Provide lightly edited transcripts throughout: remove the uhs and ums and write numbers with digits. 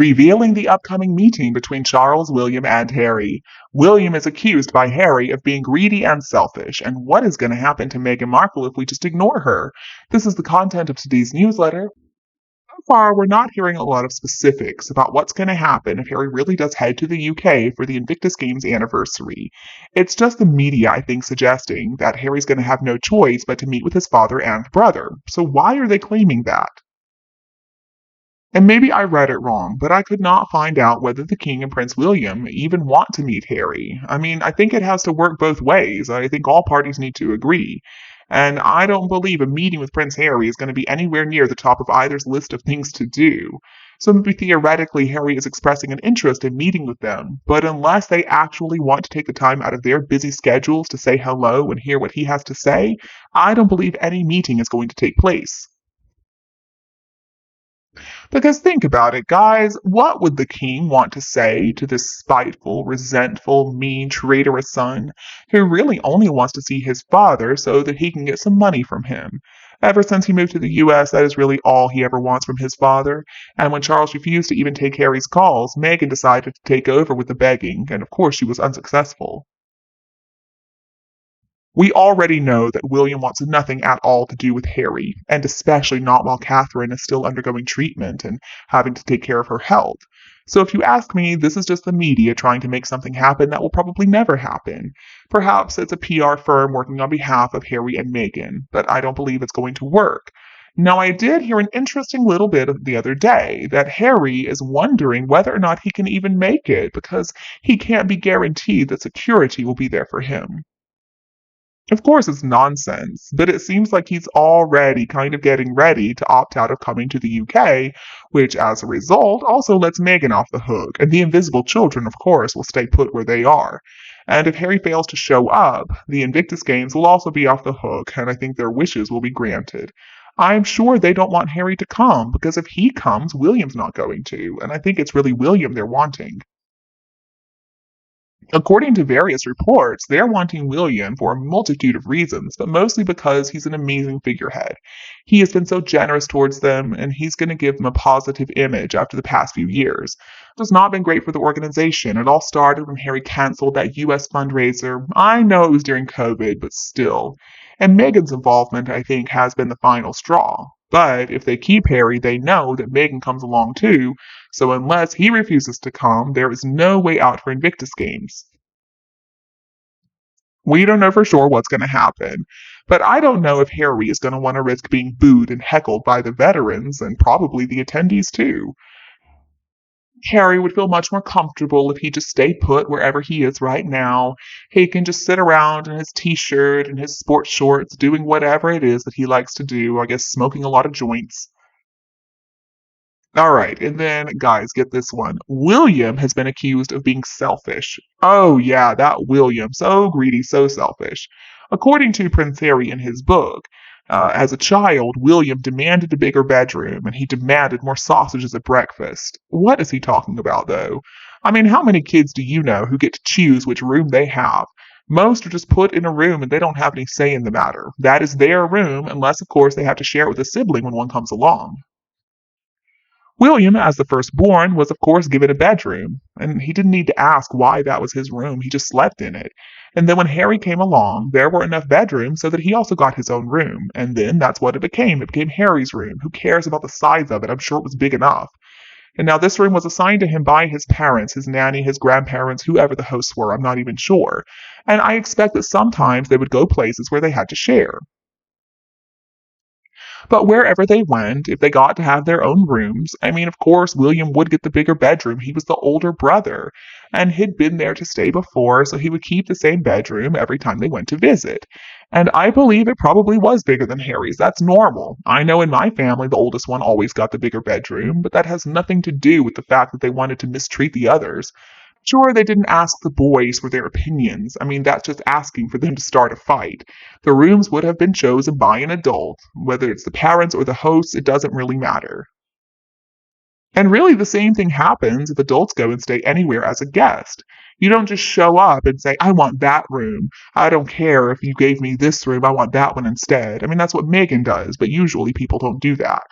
revealing the upcoming meeting between Charles, William, and Harry. William is accused by Harry of being greedy and selfish, and what is going to happen to Meghan Markle if we just ignore her? This is the content of today's newsletter. So far, we're not hearing a lot of specifics about what's going to happen if Harry really does head to the UK for the Invictus Games anniversary. It's just the media, I think, suggesting that Harry's going to have no choice but to meet with his father and brother. So why are they claiming that? And maybe I read it wrong, but I could not find out whether the King and Prince William even want to meet Harry. I mean, I think it has to work both ways. I think all parties need to agree. And I don't believe a meeting with Prince Harry is going to be anywhere near the top of either's list of things to do. So maybe theoretically Harry is expressing an interest in meeting with them, but unless they actually want to take the time out of their busy schedules to say hello and hear what he has to say, I don't believe any meeting is going to take place. Because think about it, guys, what would the king want to say to this spiteful, resentful, mean, traitorous son who really only wants to see his father so that he can get some money from him? Ever since he moved to the US, that is really all he ever wants from his father. And when Charles refused to even take Harry's calls, Meghan decided to take over with the begging, and of course she was unsuccessful. We already know that William wants nothing at all to do with Harry, and especially not while Catherine is still undergoing treatment and having to take care of her health. So if you ask me, this is just the media trying to make something happen that will probably never happen. Perhaps it's a PR firm working on behalf of Harry and Meghan, but I don't believe it's going to work. Now, I did hear an interesting little bit the other day that Harry is wondering whether or not he can even make it because he can't be guaranteed that security will be there for him. Of course, it's nonsense, but it seems like he's already kind of getting ready to opt out of coming to the UK, which as a result also lets Meghan off the hook, and the invisible children, of course, will stay put where they are. And if Harry fails to show up, the Invictus Games will also be off the hook, and I think their wishes will be granted. I'm sure they don't want Harry to come, because if he comes, William's not going to, and I think it's really William they're wanting. According to various reports, they're wanting William for a multitude of reasons, but mostly because he's an amazing figurehead. He has been so generous towards them, and he's going to give them a positive image after the past few years. It has not been great for the organization. It all started when Harry cancelled that US fundraiser. I know it was during COVID, but still. And Meghan's involvement, I think, has been the final straw. But if they keep Harry, they know that Meghan comes along too, so unless he refuses to come, there is no way out for Invictus Games. We don't know for sure what's going to happen, but I don't know if Harry is going to want to risk being booed and heckled by the veterans and probably the attendees too. Harry would feel much more comfortable if he just stayed put wherever he is right now. He can just sit around in his t-shirt and his sports shorts doing whatever it is that he likes to do, I guess smoking a lot of joints. Alright, and then, guys, get this one. William has been accused of being selfish. Oh yeah, that William. So greedy, so selfish. According to Prince Harry in his book, as a child, William demanded a bigger bedroom, and he demanded more sausages at breakfast. What is he talking about, though? I mean, how many kids do you know who get to choose which room they have? Most are just put in a room and they don't have any say in the matter. That is their room, unless, of course, they have to share it with a sibling when one comes along. William, as the firstborn, was of course given a bedroom, and he didn't need to ask why that was his room, he just slept in it. And then when Harry came along, there were enough bedrooms so that he also got his own room, and then that's what it became. It became Harry's room. Who cares about the size of it? I'm sure it was big enough. And now this room was assigned to him by his parents, his nanny, his grandparents, whoever the hosts were, I'm not even sure. And I expect that sometimes they would go places where they had to share. But wherever they went, if they got to have their own rooms, I mean, of course, William would get the bigger bedroom. He was the older brother, and he'd been there to stay before, so he would keep the same bedroom every time they went to visit. And I believe it probably was bigger than Harry's. That's normal. I know in my family, the oldest one always got the bigger bedroom, but that has nothing to do with the fact that they wanted to mistreat the others. Sure, they didn't ask the boys for their opinions. I mean, that's just asking for them to start a fight. The rooms would have been chosen by an adult. Whether it's the parents or the hosts, it doesn't really matter. And really, the same thing happens if adults go and stay anywhere as a guest. You don't just show up and say, I want that room. I don't care if you gave me this room, I want that one instead. I mean, that's what Meghan does, but usually people don't do that.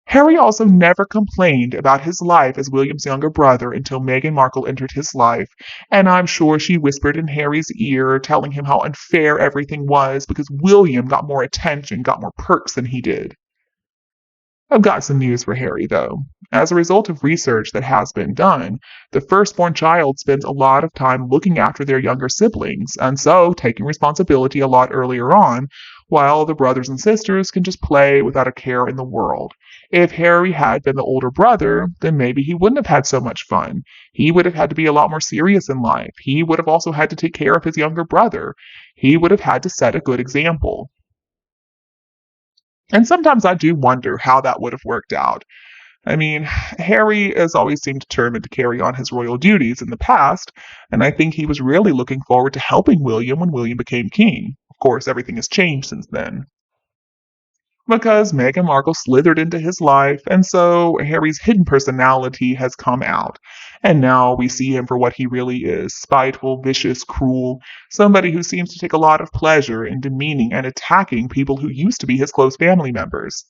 Harry also never complained about his life as William's younger brother until Meghan Markle entered his life, and I'm sure she whispered in Harry's ear, telling him how unfair everything was because William got more attention, got more perks than he did. I've got some news for Harry, though. As a result of research that has been done, the firstborn child spends a lot of time looking after their younger siblings, and so taking responsibility a lot earlier on, while the brothers and sisters can just play without a care in the world. If Harry had been the older brother, then maybe he wouldn't have had so much fun. He would have had to be a lot more serious in life. He would have also had to take care of his younger brother. He would have had to set a good example. And sometimes I do wonder how that would have worked out. I mean, Harry has always seemed determined to carry on his royal duties in the past, and I think he was really looking forward to helping William when William became king. Of course, everything has changed since then. Because Meghan Markle slithered into his life, and so Harry's hidden personality has come out. And now we see him for what he really is: spiteful, vicious, cruel, somebody who seems to take a lot of pleasure in demeaning and attacking people who used to be his close family members.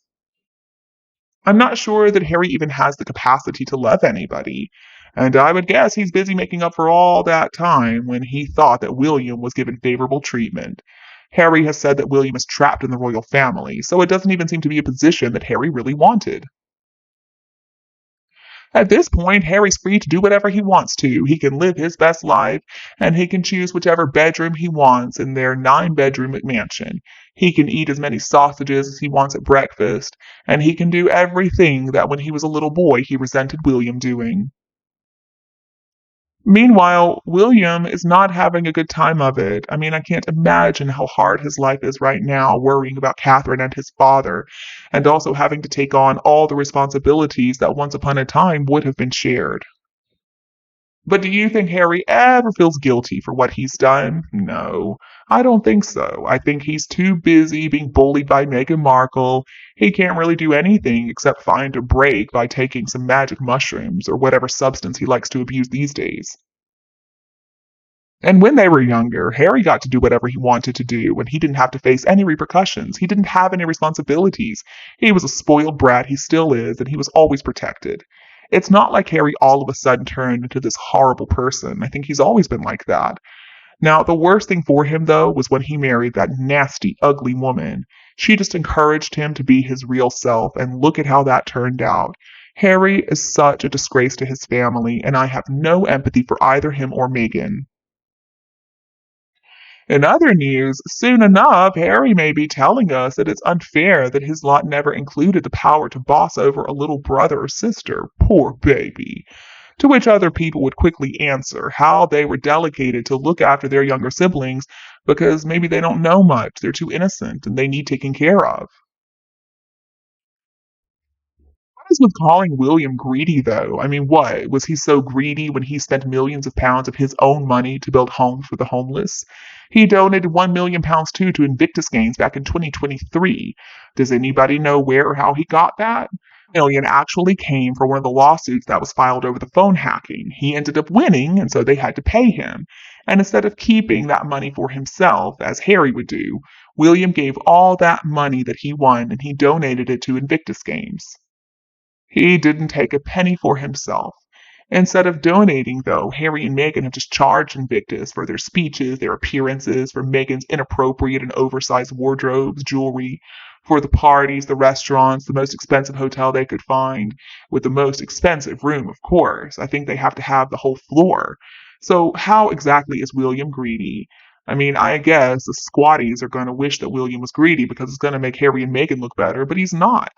I'm not sure that Harry even has the capacity to love anybody, and I would guess he's busy making up for all that time when he thought that William was given favorable treatment. Harry has said that William is trapped in the royal family, so it doesn't even seem to be a position that Harry really wanted. At this point, Harry's free to do whatever he wants to. He can live his best life, and he can choose whichever bedroom he wants in their 9 bedroom mansion. He can eat as many sausages as he wants at breakfast, and he can do everything that when he was a little boy he resented William doing. Meanwhile, William is not having a good time of it. I mean, I can't imagine how hard his life is right now, worrying about Catherine and his father, and also having to take on all the responsibilities that once upon a time would have been shared. But do you think Harry ever feels guilty for what he's done? No, I don't think so. I think he's too busy being bullied by Meghan Markle. He can't really do anything except find a break by taking some magic mushrooms or whatever substance he likes to abuse these days. And when they were younger, Harry got to do whatever he wanted to do, and he didn't have to face any repercussions. He didn't have any responsibilities. He was a spoiled brat, he still is, and he was always protected. It's not like Harry all of a sudden turned into this horrible person. I think he's always been like that. Now, the worst thing for him, though, was when he married that nasty, ugly woman. She just encouraged him to be his real self, and look at how that turned out. Harry is such a disgrace to his family, and I have no empathy for either him or Meghan. In other news, soon enough, Harry may be telling us that it's unfair that his lot never included the power to boss over a little brother or sister. Poor baby. To which other people would quickly answer how they were delegated to look after their younger siblings because maybe they don't know much, they're too innocent, and they need taking care of. What is with calling William greedy, though? I mean, what? Was he so greedy when he spent millions of pounds of his own money to build homes for the homeless? He donated £1 million too to Invictus Games back in 2023. Does anybody know where or how he got that? Million actually came from one of the lawsuits that was filed over the phone hacking. He ended up winning, and so they had to pay him. And instead of keeping that money for himself, as Harry would do, William gave all that money that he won and he donated it to Invictus Games. He didn't take a penny for himself. Instead of donating, though, Harry and Meghan have just charged Invictus for their speeches, their appearances, for Meghan's inappropriate and oversized wardrobes, jewelry, for the parties, the restaurants, the most expensive hotel they could find, with the most expensive room, of course. I think they have to have the whole floor. So, how exactly is William greedy? I mean, I guess the squatties are going to wish that William was greedy because it's going to make Harry and Meghan look better, but he's not.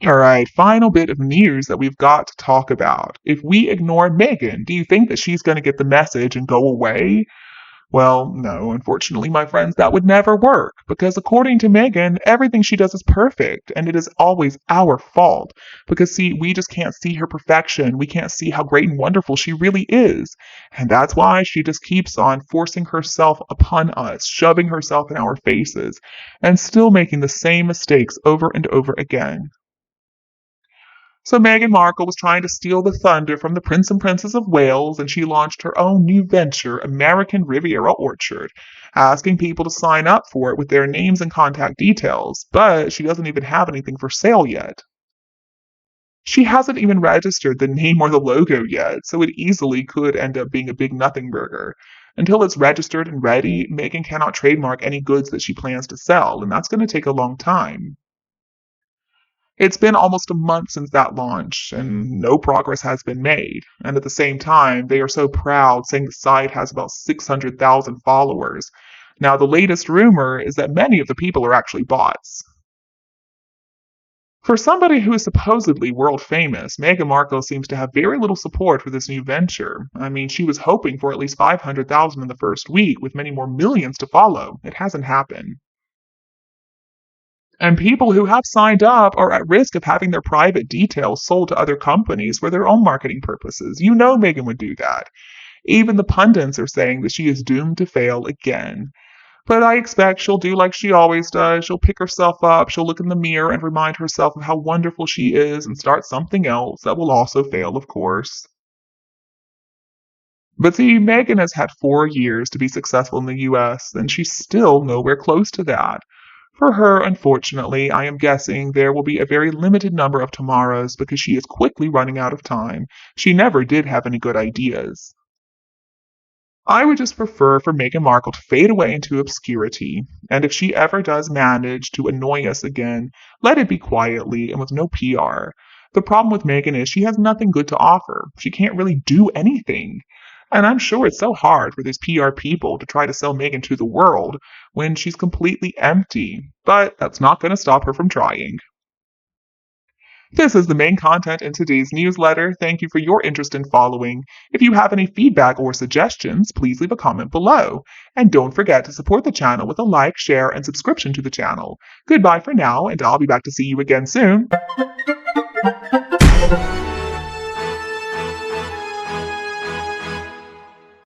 All right, final bit of news that we've got to talk about. If we ignore Meghan, do you think that she's going to get the message and go away? Well, no, unfortunately, my friends, that would never work, because according to Meghan, everything she does is perfect, and it is always our fault. Because, see, we just can't see her perfection. We can't see how great and wonderful she really is. And that's why she just keeps on forcing herself upon us, shoving herself in our faces, and still making the same mistakes over and over again. So Meghan Markle was trying to steal the thunder from the Prince and Princess of Wales, and she launched her own new venture, American Riviera Orchard, asking people to sign up for it with their names and contact details, but she doesn't even have anything for sale yet. She hasn't even registered the name or the logo yet, so it easily could end up being a big nothing burger. Until it's registered and ready, Meghan cannot trademark any goods that she plans to sell, and that's going to take a long time. It's been almost a month since that launch, and no progress has been made. And at the same time, they are so proud, saying the site has about 600,000 followers. Now, the latest rumor is that many of the people are actually bots. For somebody who is supposedly world famous, Meghan Markle seems to have very little support for this new venture. I mean, she was hoping for at least 500,000 in the first week, with many more millions to follow. It hasn't happened. And people who have signed up are at risk of having their private details sold to other companies for their own marketing purposes. You know Meghan would do that. Even the pundits are saying that she is doomed to fail again. But I expect she'll do like she always does. She'll pick herself up, she'll look in the mirror and remind herself of how wonderful she is and start something else that will also fail, of course. But see, Meghan has had 4 years to be successful in the US, and she's still nowhere close to that. For her, unfortunately, I am guessing there will be a very limited number of tomorrows because she is quickly running out of time. She never did have any good ideas. I would just prefer for Meghan Markle to fade away into obscurity, and if she ever does manage to annoy us again, let it be quietly and with no PR. The problem with Meghan is she has nothing good to offer. She can't really do anything. And I'm sure it's so hard for these PR people to try to sell Meghan to the world when she's completely empty, but that's not going to stop her from trying. This is the main content in today's newsletter. Thank you for your interest in following. If you have any feedback or suggestions, please leave a comment below. And don't forget to support the channel with a like, share, and subscription to the channel. Goodbye for now, and I'll be back to see you again soon.